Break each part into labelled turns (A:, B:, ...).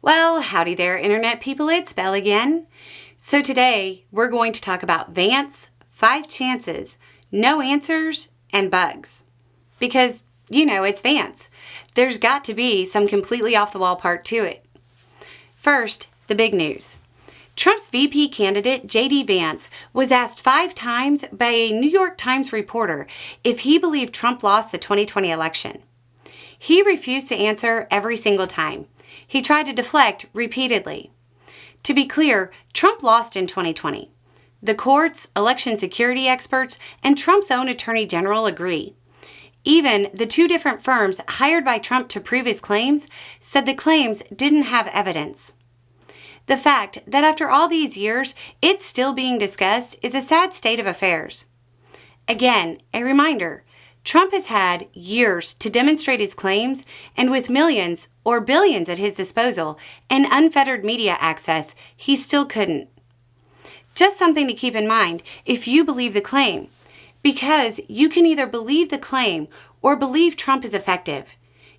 A: Well, howdy there, Internet people. It's Belle again. So today, we're going to talk about Vance, 5 chances, no answers, and bugs. Because, it's Vance. There's got to be some completely off-the-wall part to it. First, the big news. Trump's VP candidate, J.D. Vance, was asked 5 times by a New York Times reporter if he believed Trump lost the 2020 election. He refused to answer every single time. He tried to deflect repeatedly. To be clear, Trump lost in 2020. The courts, election security experts, and Trump's own attorney general agree. Even the 2 different firms hired by Trump to prove his claims said the claims didn't have evidence. The fact that after all these years, it's still being discussed is a sad state of affairs. Again, a reminder, Trump has had years to demonstrate his claims, and with millions or billions at his disposal and unfettered media access, he still couldn't. Just something to keep in mind if you believe the claim, because you can either believe the claim or believe Trump is effective.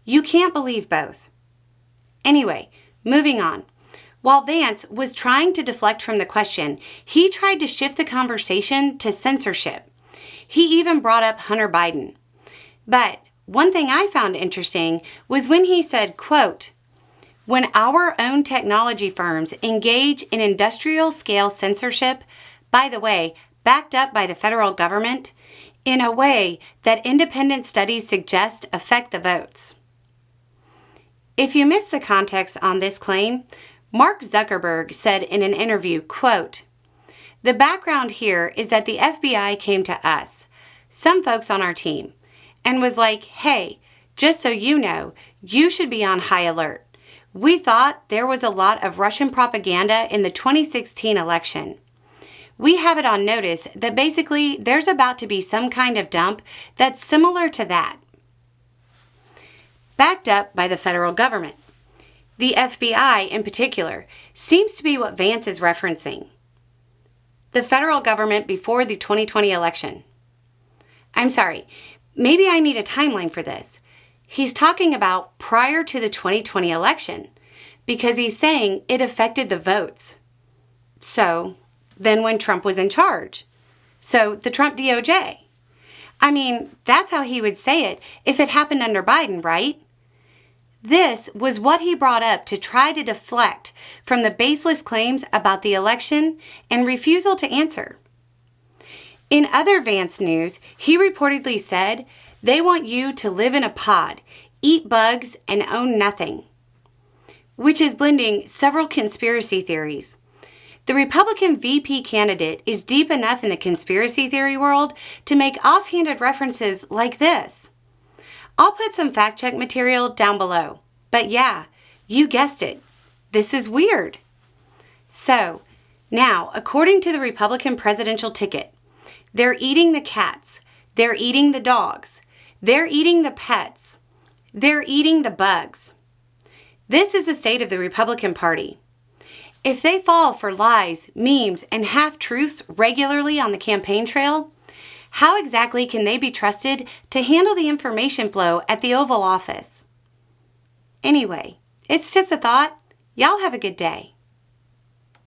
A: You can't believe both. Anyway, moving on. While Vance was trying to deflect from the question, he tried to shift the conversation to censorship. He even brought up Hunter Biden. But one thing I found interesting was when he said, quote, "When our own technology firms engage in industrial-scale censorship, by the way, backed up by the federal government, in a way that independent studies suggest affect the votes." If you missed the context on this claim, Mark Zuckerberg said in an interview, quote, "The background here is that the FBI came to us, some folks on our team, and was like, hey, just so you know, you should be on high alert. We thought there was a lot of Russian propaganda in the 2016 election. We have it on notice that basically there's about to be some kind of dump that's similar to that." Backed up by the federal government. The FBI, in particular, seems to be what Vance is referencing. The federal government before the 2020 election. I'm sorry, maybe I need a timeline for this. He's talking about prior to the 2020 election, because he's saying it affected the votes. So, then when Trump was in charge. So, the Trump DOJ. I mean, that's how he would say it if it happened under Biden, right? This was what he brought up to try to deflect from the baseless claims about the election and refusal to answer. In other Vance news, he reportedly said they want you to live in a pod, eat bugs, and own nothing, which is blending several conspiracy theories. The Republican VP candidate is deep enough in the conspiracy theory world to make offhanded references like this. I'll put some fact-check material down below. But yeah, you guessed it. This is weird. So, now, according to the Republican presidential ticket, they're eating the cats, they're eating the dogs, they're eating the pets, they're eating the bugs. This is the state of the Republican Party. If they fall for lies, memes, and half-truths regularly on the campaign trail, how exactly can they be trusted to handle the information flow at the Oval Office? Anyway, it's just a thought. Y'all have a good day.